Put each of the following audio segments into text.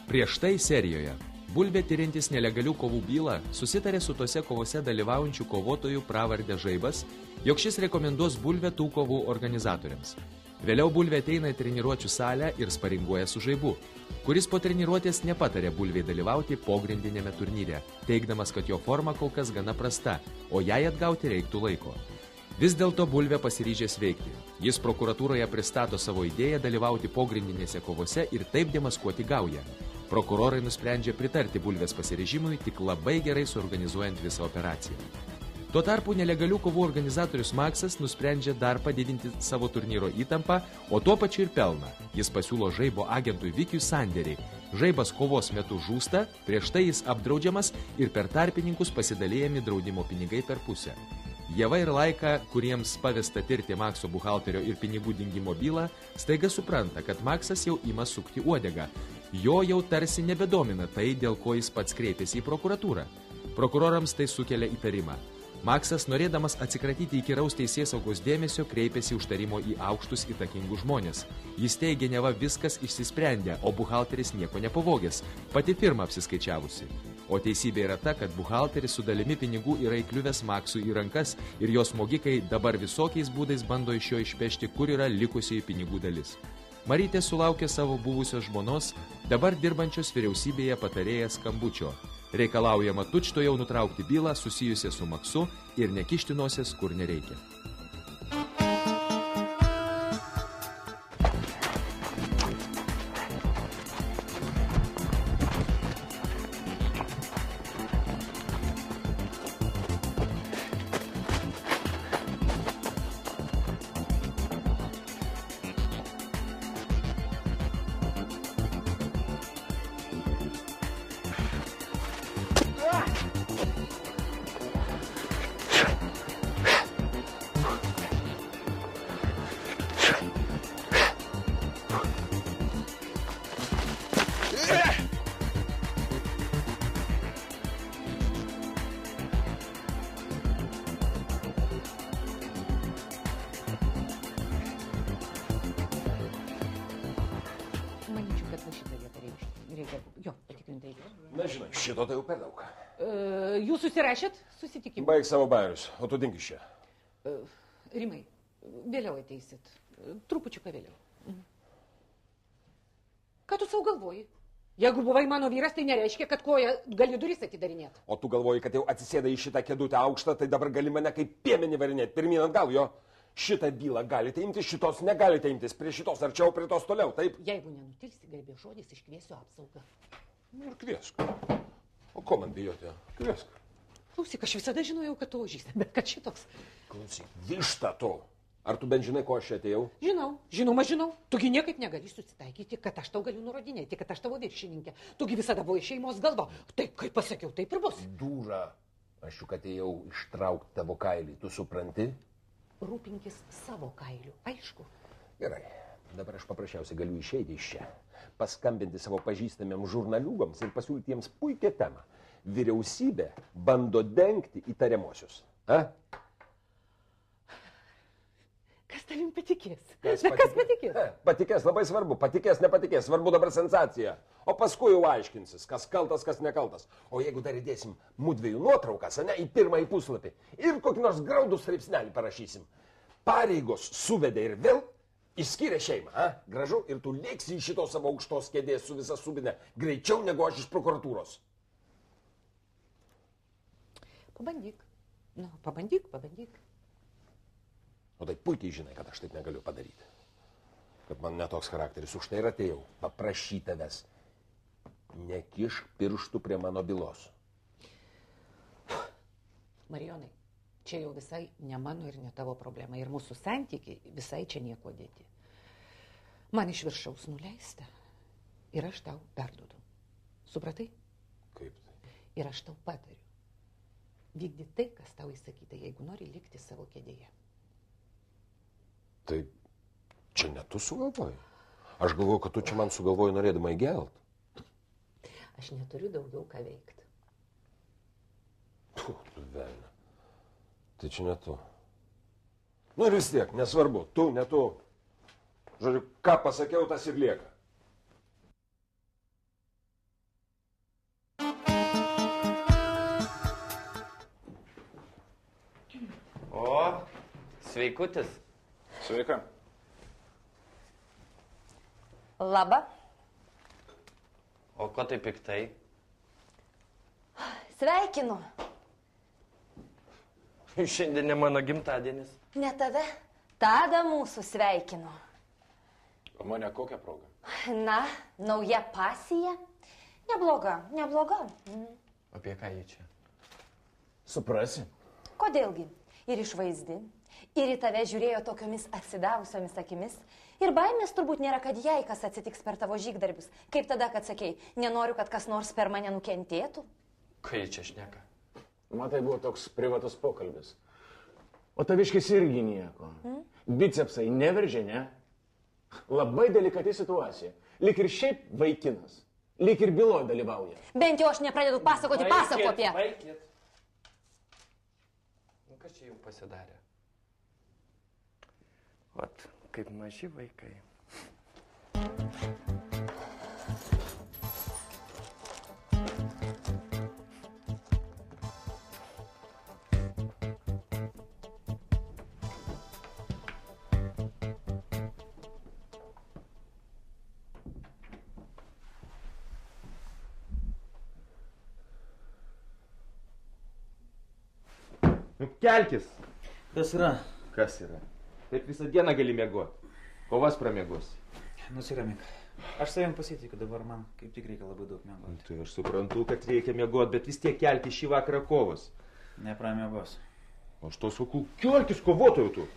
Prieš tai serijoje Bulvė tyrintis nelegalių kovų bylą susitarė su tose kovose dalyvaujančių kovotojų pravardę Žaibas, jog šis rekomenduos Bulvę tų kovų organizatoriams. Vėliau Bulvė ateina į treniruočių salę ir sparinguoja su Žaibu, kuris po treniruotės nepatarė Bulvei dalyvauti pogrindinėme turnyre, teigdamas, kad jo forma kol kas gana prasta, o jai atgauti reiktų laiko. Vis dėlto Bulvė pasiryžęs veikti. Jis prokuratūroje pristato savo idėją dalyvauti pogrindinėse kovose ir taip demaskuoti gaują. Prokurorai nusprendžia pritarti Bulvės pasiryžimui, tik labai gerai suorganizuojant visą operaciją. Tuo tarpu nelegalių kovų organizatorius Maksas nusprendžia dar padidinti savo turnyro įtampą, o tuo pačiu ir pelną. Jis pasiūlo Žaibo agentui Vikiui sandėrį. Žaibas kovos metu žūsta, prieš tai jis apdraudžiamas ir per tarpininkus pasidalėjami draudimo pinigai per pusę. Ieva ir Laika, kuriems pavesta tirti Makso buhalterio ir pinigų dingimo bylą, staiga supranta, kad Maksas jau ima sukti uodegą. Jo jau tarsi nebedomina tai, dėl ko jis pats kreipėsi į prokuratūrą. Prokurorams tai sukelia įtarimą. Maksas, norėdamas atsikratyti įkyraus teisėsaugos dėmesio, kreipėsi užtarimo į aukštus įtakingus žmonės. Jis teigia, neva viskas išsisprendė, o buhalteris nieko nepavogęs, pati firma apsiskaičiavusi. O teisybė yra ta, kad buhalteris su dalimi pinigų yra įkliuvęs Maksui į rankas ir jos smogikai dabar visokiais būdais bando iš jo išpešti, kur yra likusioji pinigų dalis. Marytė sulaukė savo buvusios žmonos, dabar dirbančios vyriausybėje patarėjas skambučio. Reikalaujama tučtuojau nutraukti bylą susijusią su Maksu ir nekišti nosies, kur nereikia. Nežinai, šito tai jau per daug. Jūs susirašėt susitikimą? Baig savo bairius, o tu dink iš čia. Rimai, vėliau ateisit. Trupučiuką vėliau. Ką tu savo galvoji? Jeigu buvai mano vyras, tai nereiškia, kad koja gali duris atidarinėti. O tu galvoji, kad jau atsisėdai į šitą kėdutę aukštą, tai dabar gali mane kaip piemenį varinėti. Pirmyn atgal, jo. Šitą bylą galite imtis, šitos negalite imtis. Prie šitos arčiau, prie tos toliau, taip? Jeigu nenutilsi, garbės žodis, iškviesiu apsaugą. Ir kviesk. O ko man bijoti? Kviesk. Klausyk, aš visada žinojau, kad tu ožys, bet kad šitoks. Klausyk, višta tu. Ar tu bent žinai, ko aš čia atėjau? Žinau. Tugi niekaip negali susitaikyti, kad aš tau galiu nurodinėti, kad aš tavo viršininkė. Tugi visada buvai šeimos galva. Taip, kaip pasakiau, taip ir bus. Dūra. Aš juk atėjau ištraukti tavo kailį. Tu supranti? Rūpinkis savo kailiu, aišku. Gerai. Dabar aš paprasčiausiai galiu išeiti iš čia, paskambinti savo pažįstamiems žurnaliūgams ir pasiūlyti jiems puikią temą. Vyriausybė bando dengti įtariamosius. Kas tavim patikės? Kas patikės? Patikės, labai svarbu. Patikės, nepatikės. Svarbu dabar sensacija. O paskui jau aiškinsis, kas kaltas, kas nekaltas. O jeigu dar įdėsim mudviejų nuotraukas, į pirmąjį puslapį ir kokį nors graudų straipsnelį parašysim. Pareigos suvedė ir vėl išskyrė šeimą, gražu, ir tu lėksi iš šitos savo aukštos kėdės su visa subinė greičiau negu aš iš prokuratūros. Pabandyk. Pabandyk. O tai puikiai žinai, kad aš taip negaliu padaryti. Kad man netoks charakteris. Už tai ir atėjau paprašyti tavęs. Nekišk pirštų prie mano bylos. Marijonai, čia jau visai ne mano ir ne tavo problema. Ir mūsų santykiai visai čia nieko dėti. Man iš viršaus nuleista. Ir aš tau perduodu. Supratai? Kaip tai? Ir aš tau patariu. Vykdy tai, kas tau įsakyta, jeigu nori likti savo kėdėje. Tai čia ne tu sugalvoji. Aš galvoju, kad tu čia man sugalvoji norėdama įgelt. Aš neturiu daugiau ką veikti. Tu velnia. Tai čia ne tu. Nu ir vis tiek, nesvarbu. Tu, ne tu. Žodžiu, ką pasakiau, tas ir lieka. sveikutis. Sveika. Labą. O ko tai piktai? Sveikinu. Šiandien ne mano gimtadienis. Ne tave. Tada mūsų sveikinu. O mane kokią progą? Na, nauja pasija. Nebloga, nebloga. Apie ką jį čia? Suprasi. Kodėlgi? Ir išvaizdi. Ir į tave žiūrėjo tokiomis atsidavusiomis akimis. Ir baimės turbūt nėra, kad jai kas atsitiks per tavo žygdarbius. Kaip tada, kad sakei, nenoriu, kad kas nors per mane nukentėtų. Kai čia šneka? Matai, buvo toks privatus pokalbis. O taviškis irgi nieko. Bicepsai neveržė, ne? Labai delikati situacija. Lik ir šiaip vaikinas. Lik ir byloje dalyvauja. Bent jau aš nepradedu pasakoti pasakų apie. Vaikit. Nu, kas čia jau pasidarė? Vat, kaip maži vaikai. Nu, kelkis. Kas yra? Kas yra? Taip visą dieną gali miegoti. Kovas pramiegosi. Nusiramink. Aš savim pasitikiu, dabar man kaip tik reikia labai daug miegoti. Tai aš suprantu, kad reikia miegoti, bet vis tiek kelki šį vakarą kovas. Nepramiegos. Aš to sakau, kelkis kovotojų tu.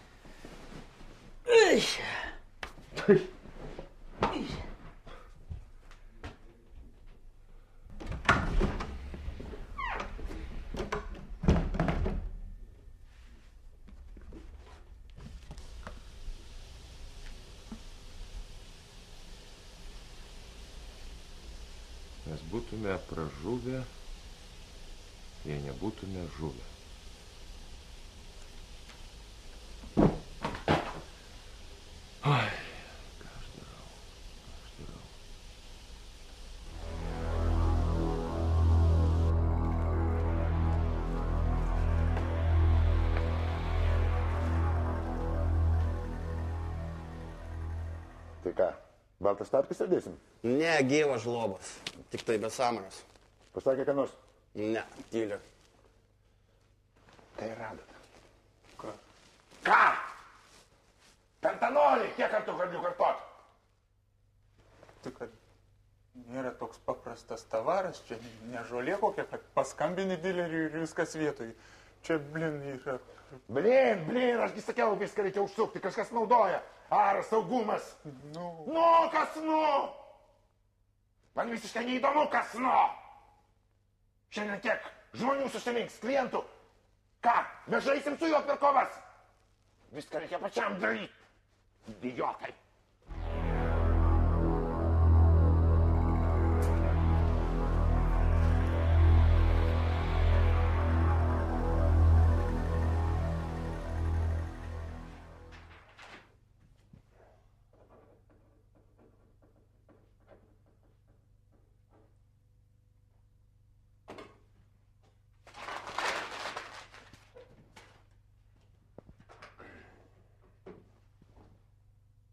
Mes būtume pražuvę, jei nebūtume žuvę. Ai, ką aš darau. Tai ką, baltas tapkis sėdėsim? Ne, gyvas žlobas. Tik tai be sąmaras. Pasakė, ką nors? Ne, tyliu. Tai radot. Ką? Ką? Pentanolį, kiek kartų galiu kartot? Tik, kad nėra toks paprastas tavaras, čia ne žolė kokia, kad paskambini dileriui ir viskas vietoj. Čia, yra... Blin, ašgi sakiau, viską reikia užsukti, kažkas naudoja. Ar saugumas? Nu, kas nu? Man visiškai neįdomu, kas nu. Šiandien kiek žmonių susirinks, klientų. Ką, nežaisim su juo per kovas? Viską reikia pačiam daryti. Idiotai.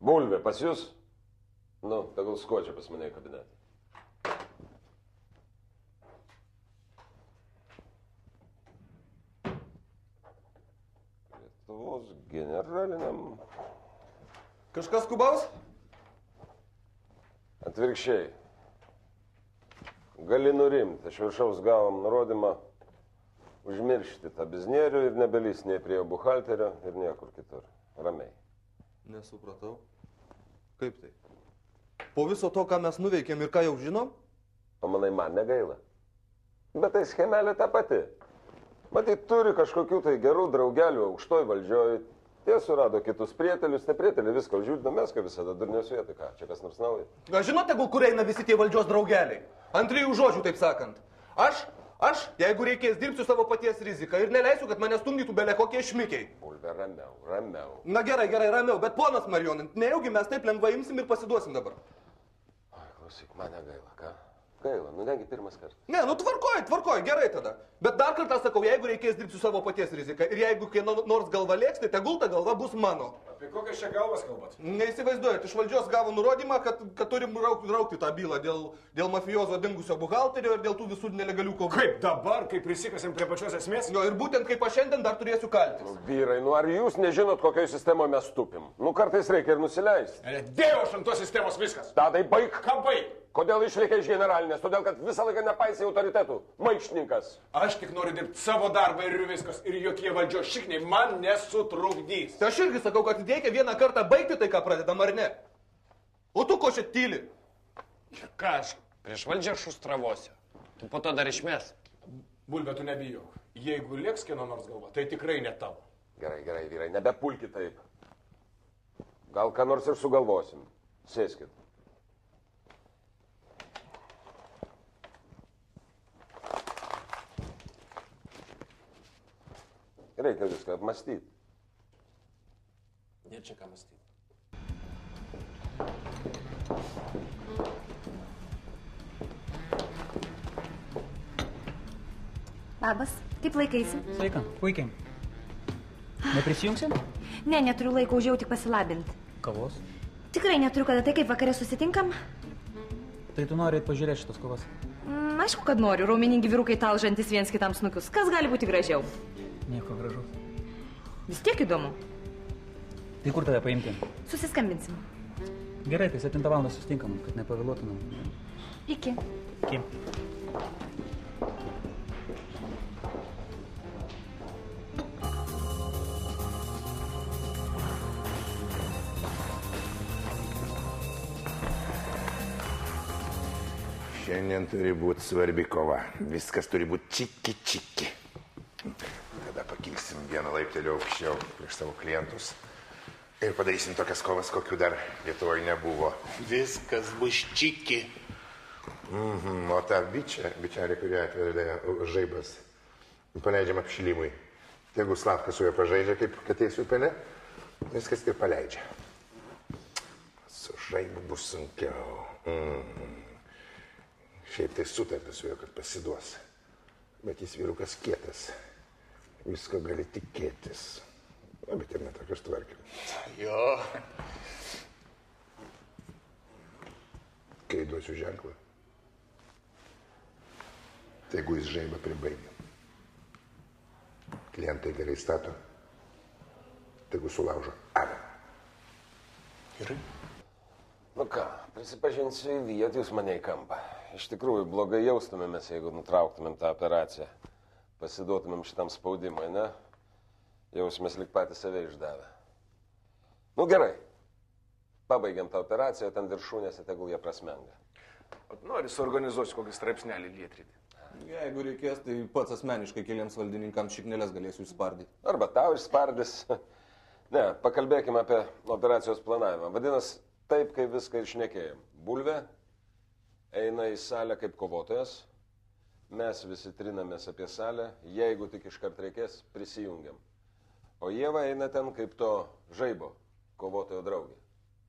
Bulvė, pas jūs? Nu, tegul skočia pas mane į kabinetą. Lietuvos generaliniam... Kažkas skubaus? Atvirkščiai. Gali nurimti, aš viršaus gavom nurodymą užmiršti tą biznierių ir nebelys nei prie buhalterio ir niekur kitur. Ramiai. Nesupratau. Kaip tai? Po viso to, ką mes nuveikėm ir ką jau žinom? O manai, man negaila. Bet tai schemelė ta pati. Matyt, turi kažkokių tai gerų draugelių aukštoj valdžioj. Tie surado kitus prietelius, neprieteliai viską užjūdino, mes kaip visada durnios vietoj. Ką, čia kas nors nauja? Žinote, kur eina visi tie valdžios draugeliai? Ant 3 žodžių, taip sakant. Aš, jeigu reikės, dirbsiu savo paties riziką ir neleisiu, kad mane stumdytų bele kokie šmikiai. Bulvė, ramiau. Na gerai, ramiau, bet ponas Marijonai, nejaugi mes taip lengvai imsim ir pasiduosim dabar. Oi, klausyk, man negaila, ką? Gaila, nu negi pirmas kartas. Ne, nu tvarkoj, gerai tada. Bet dar kartą sakau, jeigu reikės dirbti su savo paties rizika ir jeigu kieno nors galva lėks, tai tegul ta galva bus mano. Apie kokias čia galvas kalbat? Neįsivaizduojat, iš valdžios gavo nurodymą, kad turim raukti tą bylą dėl mafijozo dingusio buhalterio ir dėl tų visų nelegalių kovų. Kaip dabar, kai prisikasim prie pačios esmės? Jo, ir būtent kaip aš šiandien dar turėsiu kaltis. Vyrai, nu ar jūs nežinot, kokioje sistemoje mes tupim? Nu kartais reikia ir nusileisti. Dievo aš ant tos sistemos viskas. Tadai, baig. Ką baig? Kodėl išreikia iš generalinės? Todėl, kad visą laiką nepaisai autoritetų. Maištininkas. Aš tik noriu dirbti savo darbą ir viskas. Ir jokie valdžios šikniai man nesutrukdys. Tai aš irgi sakau, kad reikia vieną kartą baigti tai, ką pradedam, ar ne? O tu ko čia tyli? Ką aš prieš valdžią šustravosiu? Tu po to dar išmes. Bulbė, tu nebijok. Jeigu lieks kieno nors galva, tai tikrai ne tavo. Gerai, vyrai, nebepulkit taip. Gal ką nors ir sugalvosim. Sėskit. Reikia viską apmastyti. Nėra čia ką mąstyti. Labas, kaip laikaisi? Sveika, puikiai. Neprisijungsim? Ne, neturiu laiko, užėjau tik pasilabinti. Kavos? Tikrai neturiu, kada tai kaip vakarė susitinkam. Tai tu nori pažiūrėti šitas kovas? Aišku, kad noriu. Raumeningi vyrukai talžantis viens kitam snukius. Kas gali būti gražiau? Nieko gražaus. Vis tiek įdomu. Tai kur tave paimti? Susiskambinsim. Gerai, tai 7 val. Susitinkam, kad nepavėluotumėm. Iki. Iki. Šiandien turi būti svarbi kova. Viskas turi būti čiki. Tada pakilsim vieną laiptelį aukščiau prieš savo klientus. Ir padarysim tokias kovas, kokių dar Lietuvoje nebuvo. Viskas bus čiki. O tą bičelį, kurį atvedė žaibas, paleidžiam apšilimui. Jeigu Slavka su juo pažaidžia, kaip katės upelė, viskas ir paleidžia. Su žaibu bus sunkiau. Šiaip tai sutarta su juo, kad pasiduos. Bet jis vyrukas kietas. Visko gali tikėtis. Bet ir netokios tvarkymai. Jo. Kai duosiu ženklą, tai jeigu jis žaibą pribaigia. Klientai gerai stato, tegu sulaužo avę. Gerai. Nu ką, prisipažinsiu, įvijot jūs mane į kampą. Iš tikrųjų, blogai jaustumėmės, jeigu nutrauktumėm tą operaciją. Pasiduotumėm šitam spaudimui, ne? Jausimės lyg patys save išdavę. Nu gerai. Pabaigiam tą operaciją, ten viršūnėse tegul jie prasmenga. Nori suorganizuosiu kokį straipsnelį lietrytį. Jeigu reikės, tai pats asmeniškai keliems valdininkams šiknelės galėsiu išspardyti. Arba tau išspardys. Ne, pakalbėkime apie operacijos planavimą. Vadinasi, taip kaip viską ir šnekėjom. Bulvė eina į salę kaip kovotojas. Mes visi trinamės apie salę. Jeigu tik iškart reikės, prisijungiam. O Ieva eina ten kaip to žaibo, kovotojo draugė.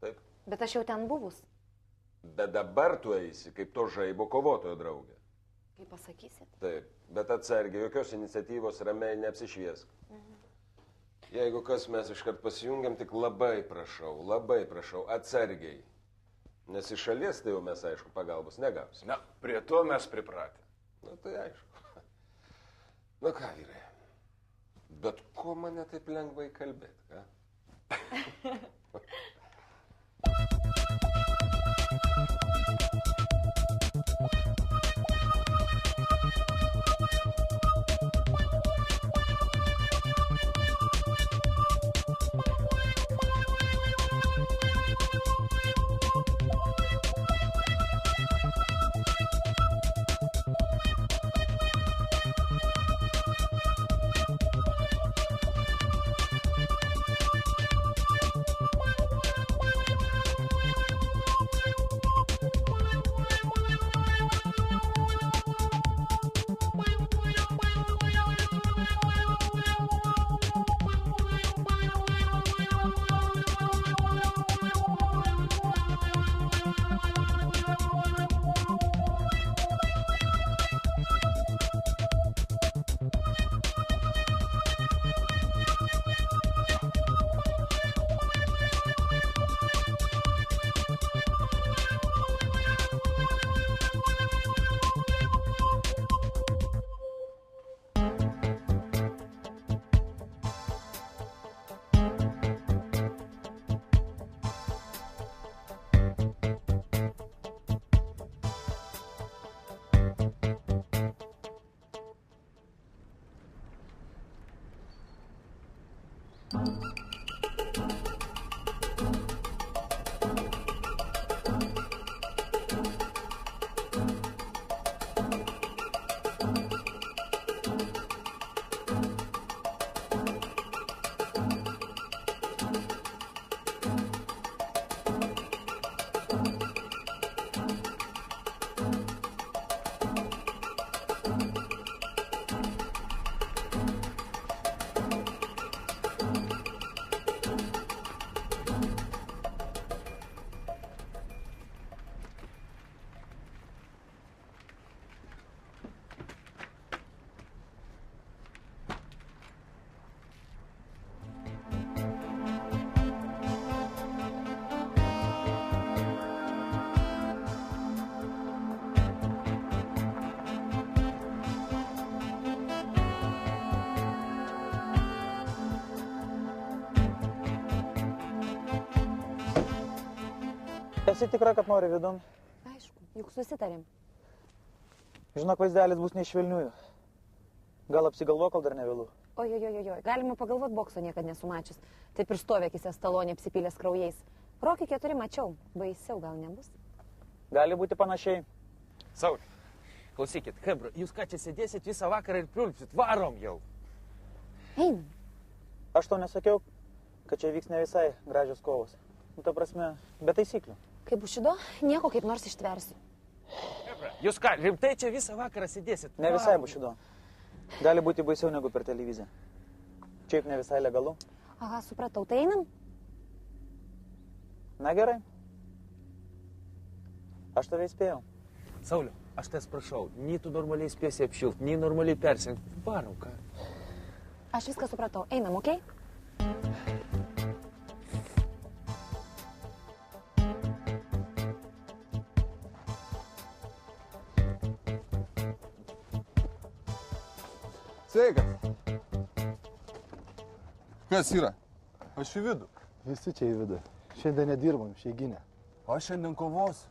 Taip? Bet aš jau ten buvus. Bet dabar tu eisi kaip to žaibo kovotojo draugė. Kaip pasakysit? Taip, bet atsargiai, jokios iniciatyvos, ramiai neapsišviesk. Jeigu kas mes iškart pasijungiam, tik labai prašau, atsargiai. Nes iš šalies tai jau mes, aišku, pagalbos negausim. Na, prie to mes pripratę. Na, tai aišku. Na ką, vyrai, bet ko mane taip lengvai kalbėti, ką? Esi tikra, kad nori vidun? Aišku, juk susitarėm. Žinok, vaizdelis bus neišvelniųjų. Gal apsigalvo, kol dar nevėlu. Ojojojojoj, galima pagalvot, bokso niekad nesumačius. Taip ir stovė akise Stalonė apsipylęs kraujais. Rocky 4 mačiau, baisiau gal nebus. Gali būti panašiai. Saulė, klausykit, hebra, jūs ką čia sėdėsit visą vakarą ir pliulpsit, varom jau. Eim. Aš to nesakiau, kad čia vyks ne visai gražios kovos. Nu, ta prasme, be taisyklių. Kaip Bušido, nieko kaip nors ištversiu. Hebra, jūs ką, rimtai čia visą vakarą sėdėsit? Ne visai, Bušido. Gali būti baisiau negu per televiziją. Čia juk ne visai legalu. Aha, supratau, tai einam? Na gerai. Aš tave įspėjau. Sauliau, aš tas prašau, nei tu normaliai spėsi apšilt, nei normaliai persink. Varom, ką? Aš viską supratau. Einam, okei? Sveikas. Kas yra? Aš į vidų. Visi čia į vidų. Šiandien nedirbam, išeiginę. Aš šiandien kovosiu.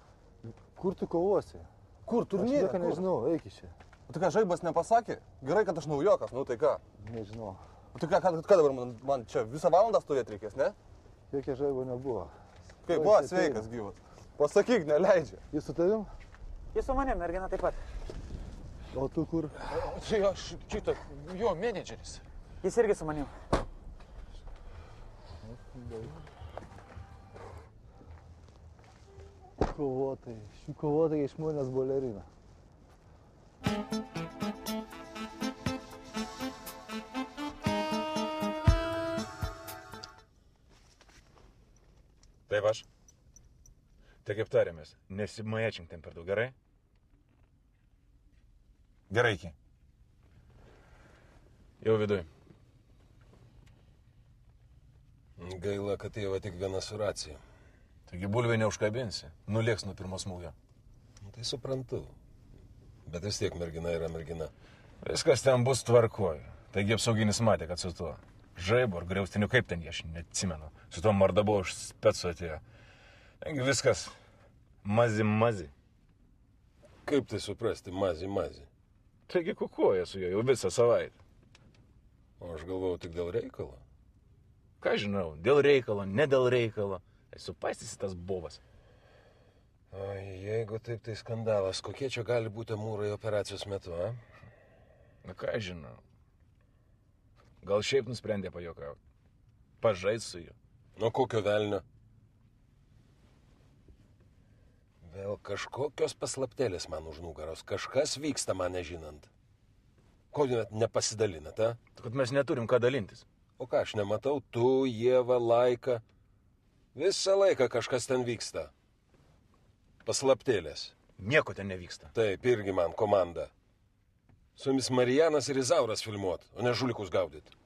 Kur tu kovosi? Kur turnyrė? Aš nieko nežinau, eik iš čia. O tai ką, žaibas nepasakė? Gerai, kad aš naujokas, nu tai ką? Nežinau. O tai ką dabar man čia visą valandą stovėti reikės, ne? Jokia žaibo nebuvo. Kaip buvo, sveikas gyvas. Pasakyk, neleidžia. Jis su tavim? Jis su manim, mergina taip pat. O tu kur? Tai aš šitą, jo menedžeris. Jis irgi su manim. Kovotojai. Šių kovotojai žmonės balerina. Taip aš. Tai kaip tarėmės, nesimajačink ten per daug, gerai? Gerai, iki. Jau viduj. Gaila, kad tai va tik viena su racija. Taigi bulvė neužkabinsi, nulėks nuo pirmos smūgio. Tai suprantu. Bet vis tiek mergina yra mergina. Viskas ten bus tvarkoj. Taigi apsauginis matė, kad su tuo žaibu ar griaustiniu, kaip ten jie, aš neatsimenu. Su tuo mardabu už specų atėjo. Taigi viskas mazi. Kaip tai suprasti, mazi? Taigi kukuoja su juo jau visą savaitę. O aš galvojau tik dėl reikalo. Ką žinau, dėl reikalo, ne dėl reikalo. Esu paistysi tas bobas. O jeigu taip, tai skandalas. Kokie čia gali būti amūrai operacijos metu, a? Na ką žinau. Gal šiaip nusprendė pajokauti. Pažais su juo. Nu kokio velnio? Vėl kažkokios paslaptėlės man už nugaros. Kažkas vyksta man nežinant. Kodėl net nepasidalinat, a? Kad mes neturim ką dalintis. O ką aš nematau? Tu, Ieva, Laika. Visą laiką kažkas ten vyksta. Paslaptėlės. Nieko ten nevyksta. Taip, irgi man komanda. Su jumis Marijanas ir Izauras filmuot, o ne žulikus gaudyt.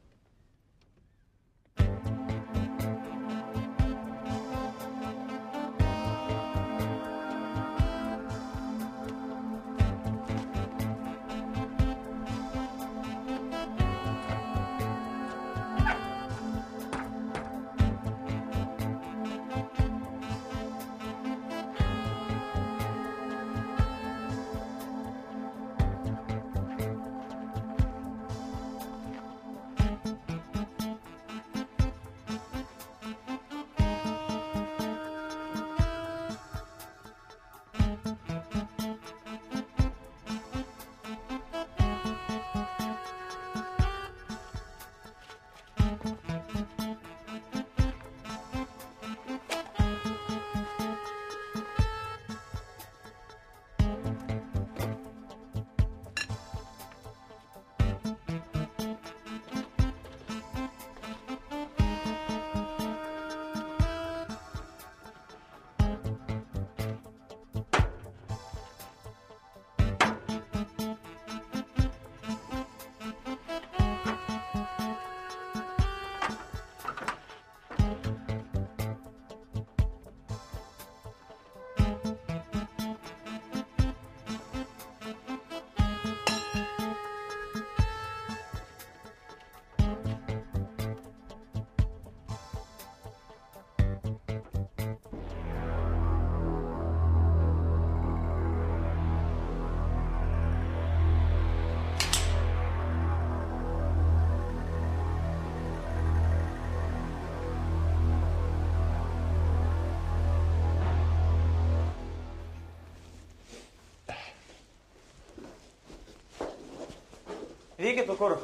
Vykit, tu kur?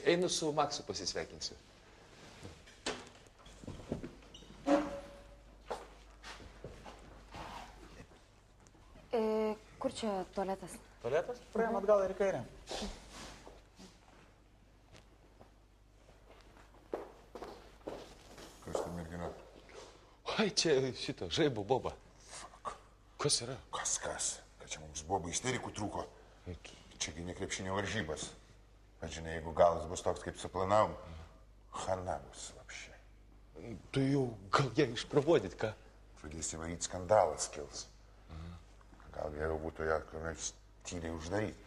Einu su Maksu pasisveikinsiu. Kur čia tualetas? Tualetas? Praėjom atgal ir į kairę. Kas ta mergina? Oi, čia šito, žaibo boba. Kas yra? Kas? Kad čia mums boba isterikų trūko. Čiagi ne krepšinio varžybas. Bet žinai, jeigu galas bus toks, kaip suplanavom, chana bus lapšė. Tu jau gal ją išpravodyt, ką? Pradėsi varyti, skandalas kils. Gal geriau būtų ją kur nors tyliai uždaryti.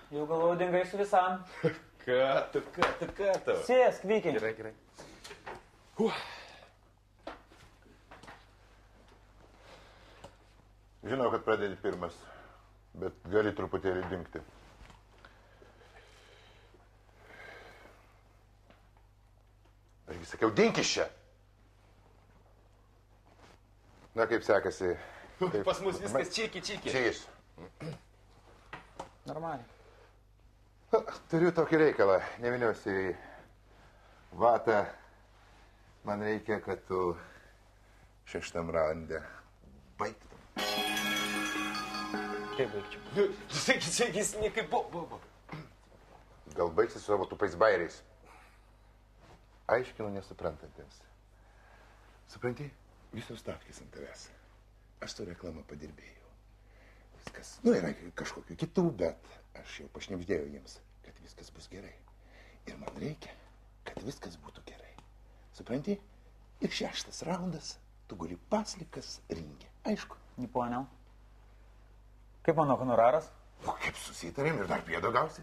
Jau galvoju, dingai su visam. Ką tu? Sėsk, Vyki. Gerai. Žinau, kad pradedi pirmas, bet gali truputėlį dingti. Argi sakiau, dink iš čia. Na, kaip sekasi? Pas mus viskas čiki. Čikis. Normaliai. Turiu tokį reikalą, neviniuosi į vatą. Man reikia, kad tu 6 raunde baigtum. Kaip baigčiau? Sakys, ne kaip boba. Gal baigsi su savo tupais bairiais? Aiškinu nesuprantantiems. Supranti, visos stavkės ant tavęs. Aš su reklama padirbėjau. Viskas, yra kažkokių kitų, bet aš jau pašnibždėjau jiems, kad viskas bus gerai. Ir man reikia, kad viskas būtų gerai. Supranti? Ir 6 raundas, tu guli paslikas ringe. Aišku? Neponiau. Kaip mano honoraras? O kaip susitarėm ir dar priedo gausi?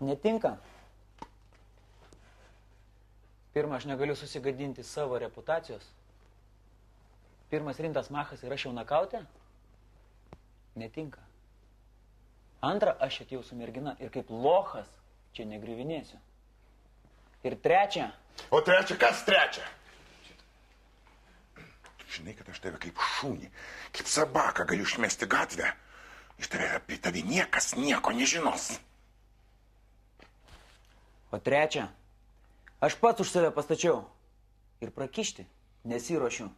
Netinka. Pirma, aš negaliu susigadinti savo reputacijos. Pirmas rimtas machas ir aš jau nakautė? Netinka. Antra, aš atėjau su mergina ir kaip lochas čia negrivinėsiu. Ir trečia. O trečia, kas trečia? Žinai, kad aš tave kaip šūnį, kaip sabaką galiu išmesti gatvę. Iš tave apie tave niekas nieko nežinos. O trečia, aš pats už save pastačiau. Ir prakišti nesiruošiu.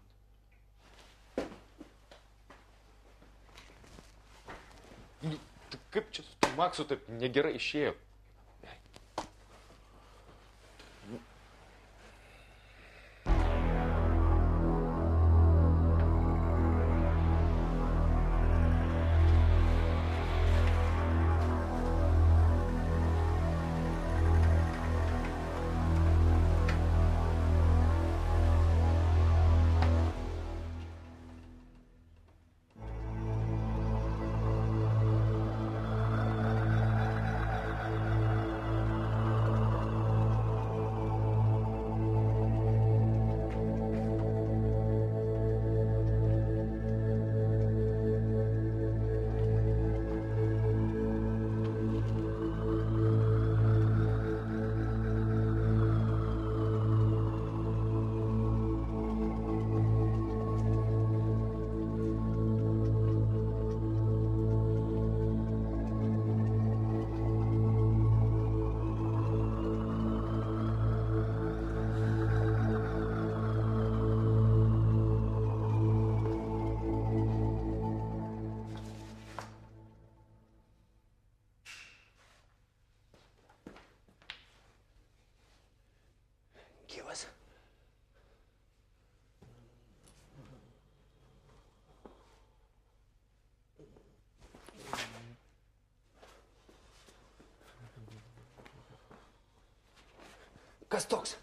Kaip čia su Maksu taip negerai išėjo? Gyvas. Kas toks?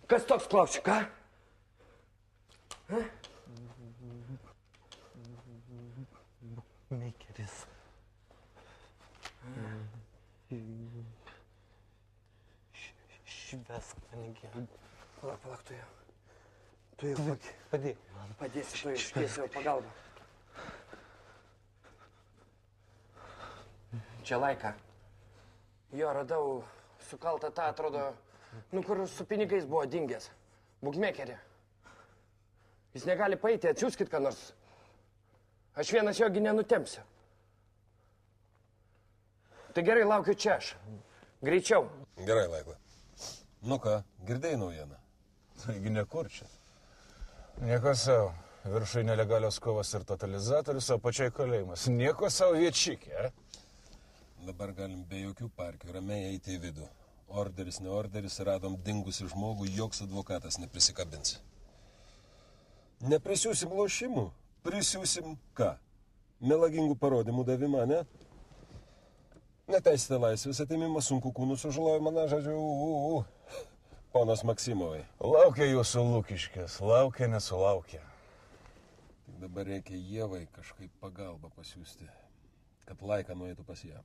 Kas toks, klausiu, ką? Meikeris. Išves panigė. Palauk, tu jau. Tu jau Padėk. Padėsi, tu iškėsiu pagalbą. Čia Laika. Jo, radau sukaltą tą, atrodo, kur su pinigais buvo dingęs. Bukmekerį. Jis negali paeiti, atsiųskit ką nors. Aš vienas jogi nenutempsiu. Tai gerai, laukiu čia aš. Greičiau. Gerai, Laika. Nu ką, girdėjai naujieną? Taigi nekur čia. Nieko savo. Viršai nelegalios kovos ir totalizatorius, o pačiai kalėjimas. Nieko savo viečikė. Dabar galim be jokių parkių ramiai eiti į vidų. Orderis, ne orderis, radom dingusi žmogų, joks advokatas neprisikabins. Neprisiūsim lošimų, prisiūsim ką? Melagingų parodymų davimą, ne? Neteisėtą laisvės atimimą, sunku kūnų sužalojimą, na, žodžiu, ponas Maksimovai. Laukia jūsų lūkiškės, laukia, nesulaukia. Tik dabar reikia Ievai kažkaip pagalbą pasiūsti, kad Laika nueitų pas ją.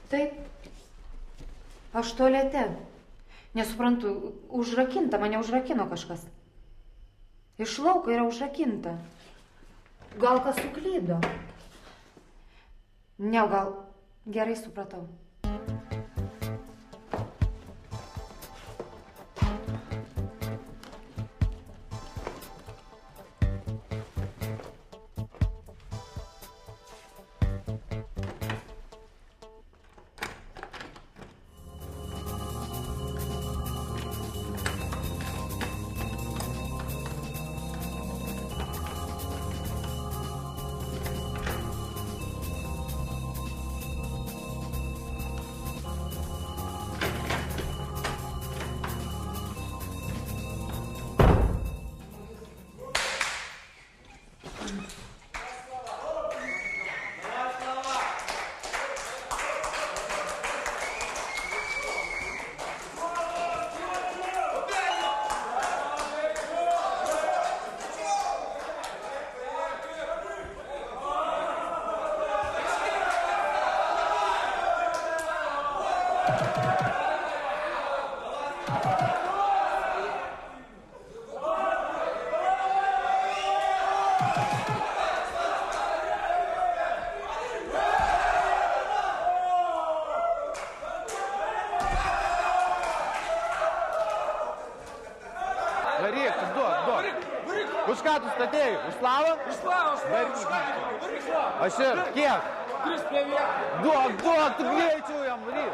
Taip, aš tualete. Nesuprantu, užrakinta, mane užrakino kažkas. Iš lauko yra užrakinta. Gal kas suklydo? Ne, gal gerai supratau. Varyk, duok. Už ką tu statėjai? Už slavą? Už slavą, varyk slavą. Aš ir kiek? 3-5. Duok, tu greičiau jam varyk.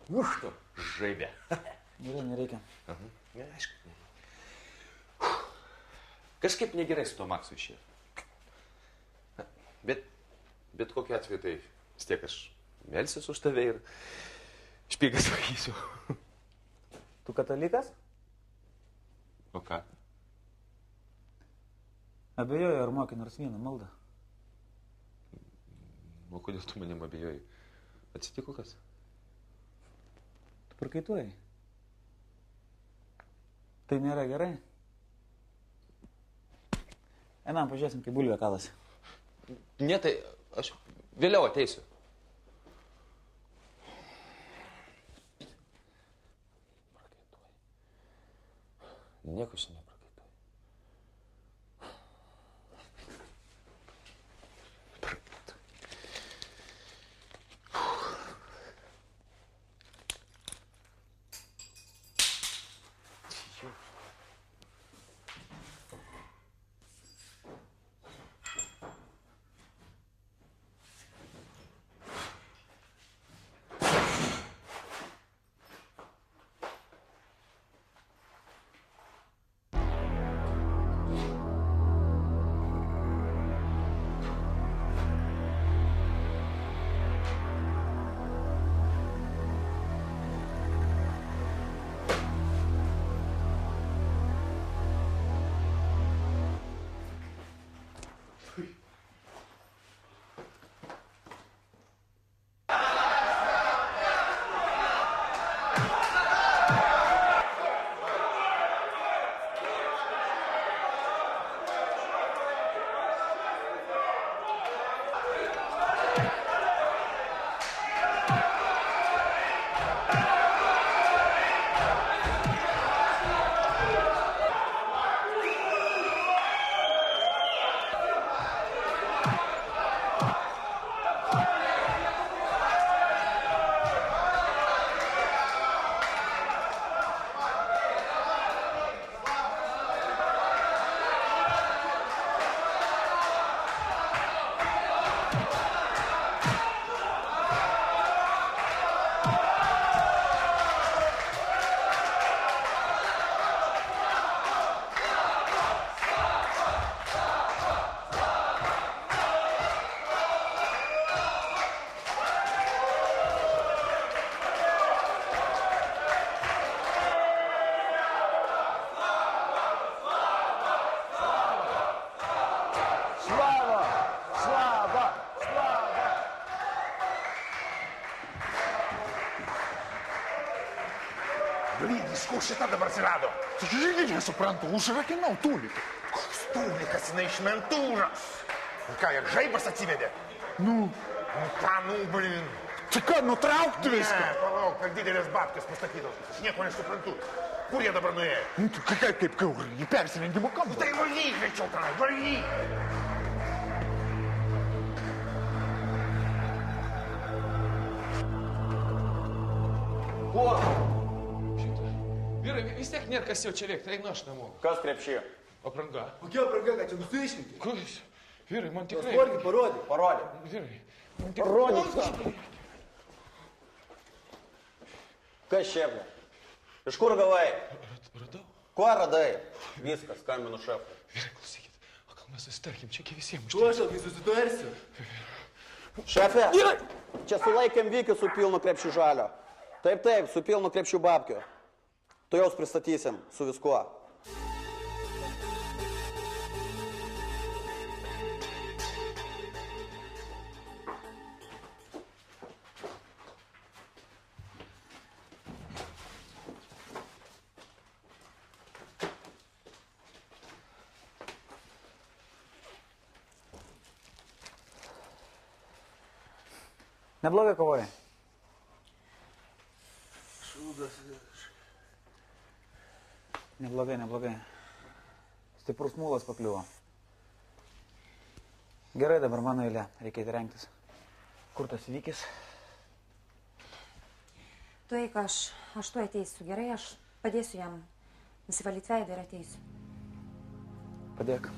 Už tu, žaibė. Gerai, nereikia. Aišku. Kažkaip negerai su to Maksu išėjo. Bet kokiu atveju tai vis tiek aš melsiuos už tave ir špygas vakysiu. Tu katalikas? O ką? Abejoju, ar moki nors vieną maldą. O kodėl tu manim abejoji? Atsitiko kas? Tu prakaituoji. Tai nėra gerai. Einam, pažiūrėsim, kaip bulvė kalasi. Ne, tai aš vėliau ateisiu. Nieko aš neprakaituoju. Blyn, iš kur šita dabar atsirado? Tai irgi nesuprantu, užrakinau tūliką. Koks tūlikas, jinai iš mentūros. Ir ką, ir žaibas atsivedė? Nu ką, blyn. Tai ką, nutraukti viską? Ne, palauk, per didelės babkės pastatytos. Aš nieko nesuprantu. Kur jie dabar nuėjo? Nu, tai kaip į persirengimo kambarį. Tai valyk, greičiau tenai, valyk. Kuo? Vyrai, vis tiek nėra kas jau čia veikti, einu aš namo. Kas krepšyje? Apranga. Kokia apranga, ką čia nusiaiškinti? Kas? Vyrai, man tikrai... Sporgi, parodyk. Parodyk. Vyrai, man tikrai... Parodyk. Kas šiepė? Iš kur gavai? Radau. Kuo radai? Viskas, skambinu šefui. Vyrai, klausykit, o gal mes susitarkim, čia visiems Tu aš alkai susitarsiu. Šefė, čia sulaikėm Vikį su pilnu krepšiu žalio. Taip, su pilnu krepšiu babkiu. Tu jaus pristatysim su viskuo. Neblogai kovoji. Neblogai. Stiprus mūlas pakliuvo. Gerai, dabar mano eilė. Reikia įrengtis. Kur tas Vykis? Tu eik, aš tu ateisiu. Gerai, aš padėsiu jam nusivalyti veidą ir ateisiu. Padėk.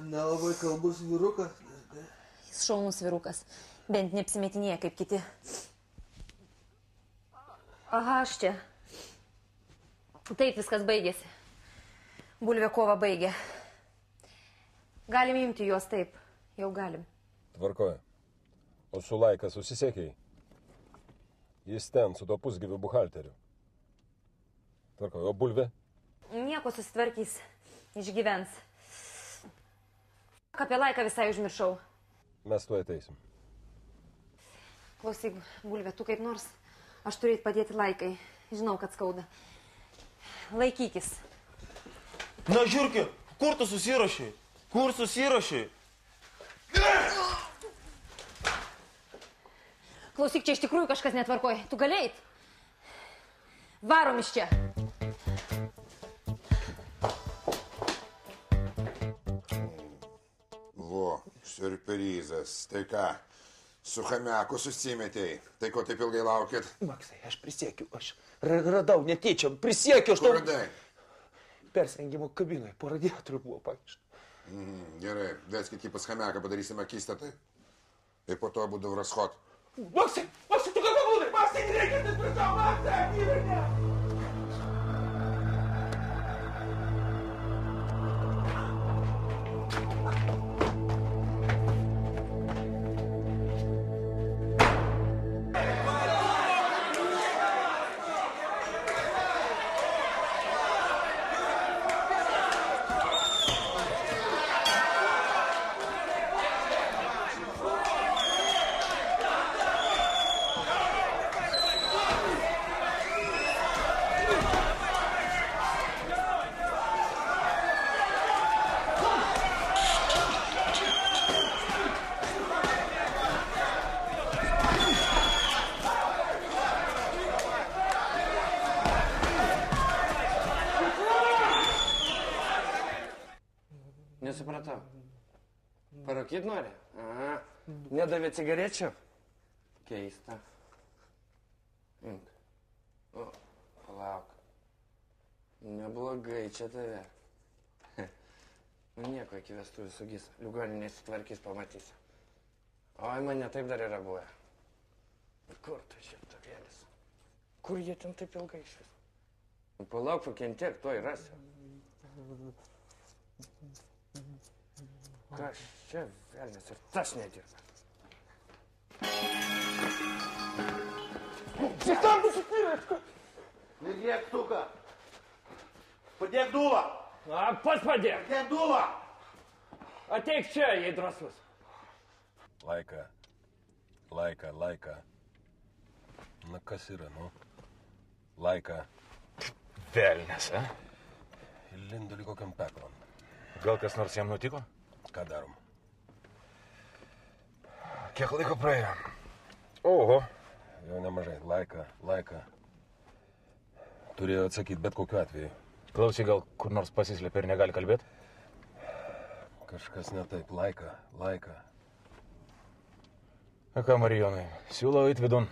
Nelabai kalbus vyrukas. Jis šaunus vyrukas. Bent neapsimetinėja kaip kiti. Aha, aš čia. Taip, viskas baigėsi. Bulvė kovą baigė. Galim imti juos, taip. Jau galim. Tvarkoja. O su Laika susisiekėjai? Jis ten, su to pusgyviu buhalteriu. Tvarkoja. O Bulvė? Nieko susitvarkys. Išgyvens. Apie Laiką visai užmiršau. Mes tuo ateisim. Klausyk, Bulvė, tu kaip nors. Aš turėt padėti Laikai. Žinau, kad skauda. Laikykis. Na, žiūrki, kur tu susirašai? Kur susirašai? Klausyk, čia iš tikrųjų kažkas netvarkoja. Tu gali eit? Varom iš čia. Vo, siurprizas. Tai ką, su chamiaku susimetėjai. Tai ko taip ilgai laukit? Maksai, aš prisiekiu, aš radau netyčia, prisiekiu, aš tau... Kur radai? Persirengimo kabinoje, po radiatorių buvo pakišta. Gerai, dėskit jį pas chamiaką, padarysim akistatą. Ir po to būdu vraschot. Maksai, tu ką pabūdai? Maksai, reikia tai prašau, Maksai, akivirnė! Nesupratau. Parūkyt nori? Aha. Nedavė cigarečių? Keista. Imk. O, palauk. Neblogai čia tave. Nu nieko, iki vestuvių sugis. Ligoniniai sutvarkys, pamatysi. Oi, mane taip dar yra buvę. Kur tu šimtavėlis? Kur jie ten taip ilgai išvis? Palauk, pakentiek, tuoj rasiu. Kas čia velnias ir tas nedirba. Там посипирочка! Padėk tuką! Padėk dūlą! Pats padėk! Padėk dūlą! Ateik čia, jei drąsus. Laika. Na kas yra, nu? Laika. Velnes, Įlindo lyg kokiam peklon. Gal kas nors jam nutiko? Ką darom? Kiek laiko praėjo? Oho. Jau nemažai. Laika. Turėjo atsakyti bet kokiu atveju. Klausyk, gal kur nors pasislėpė ir negali kalbėti? Kažkas ne taip. Laika. A ką, Marijonai, siūlau eit vidun.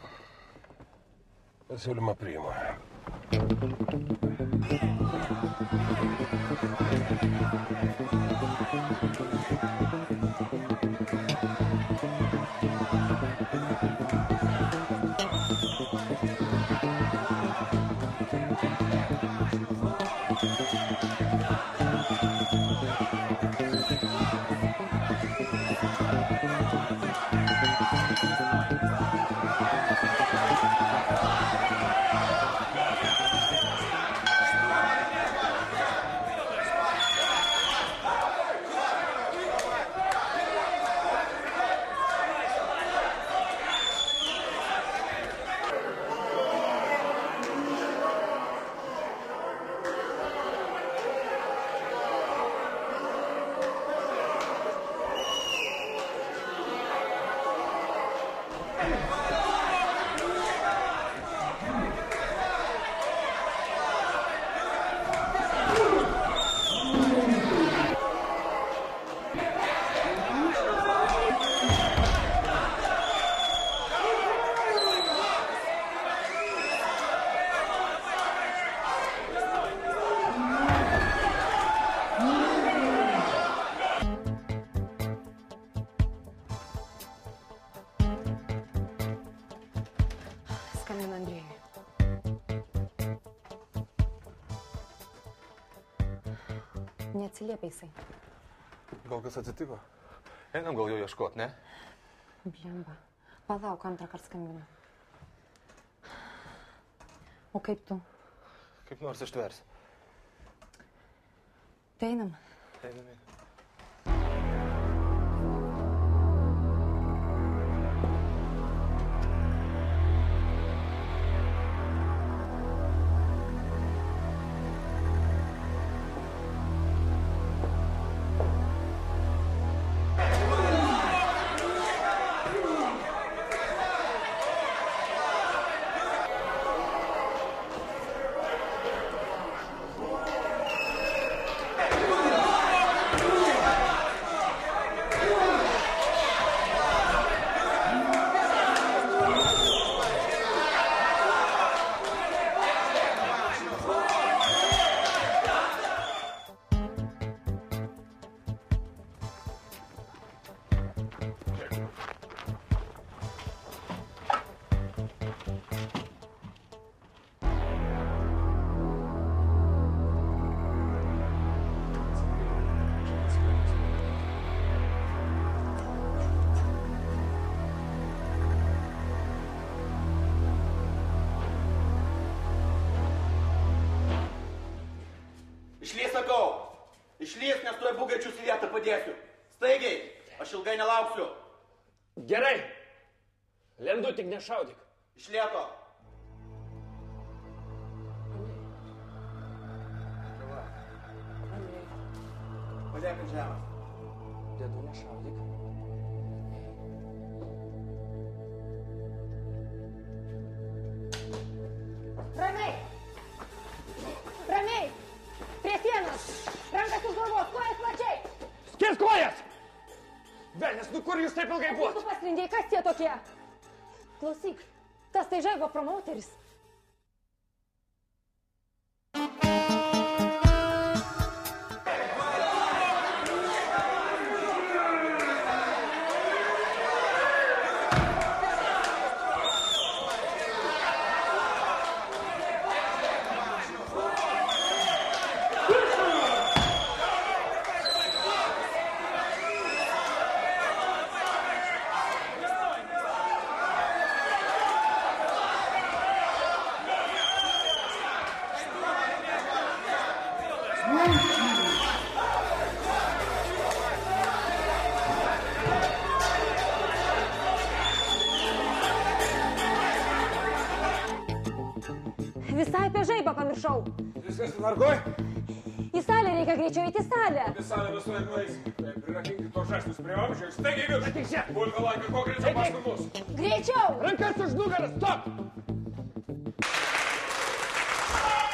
Pasiūlymą priimu. Skambinu Andrėjui. Neatsiliepia jisai. Gal kas atsitiko? Einam gal jo ieškot, ne? Blemba. Palauk, antrą kartą skambinu. O kaip tu? Kaip nors ištversi. Tai einam. Einam. Išlys, sakau. Išlys, nes tuoj bugačius į vietą padėsiu. Staigiai, aš ilgai nelauksiu. Gerai. Lendu, tik nešaudyk. Iš lėto. Padėk ant žemės. Dedu, nešaudyk. Ramiai! Ramiai! Prie sienos! Rankas už galvos, kojas plačiai! Skirk kojas! Velnes, nu kur jūs taip ilgai buvot? Tu paskrindėjai, kas tie tokie? Klausyk, tas tai žaibo promauteris. apie žaibą pamiršau. Viskas tvarkoj? Į salę reikia greičiau eiti į salę. Į salę mes tuoj nueisim. Prirakinkit tos žąstus prie vamzdžio ir staigiai virš. Ateik čia. Bulvė laika, kuo greičiau paskui mus. Greičiau. Rankas už nugarą, stop.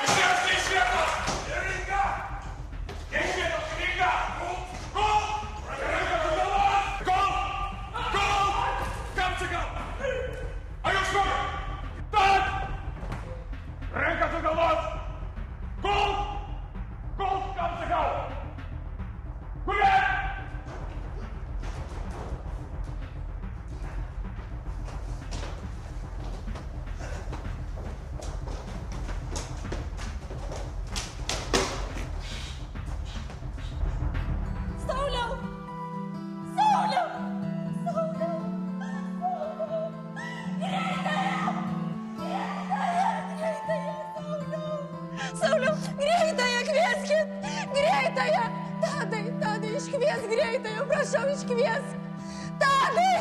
Išėjus iš vietos. Rinka. Iš vietos, rinka. Kol. Rankas už galvos. Kol. Kol. Kam čia gal? A jūs kur? Tad. Rankas už galvos. Kol. Kol. Kam čia gal? Gulėt. Sauliau! Sauliau! Sauliau! Sauliau! Greitąją kvieskit! Greitąją! Tadai, iškviesk greitąją, prašau, iškviesk! Tadai!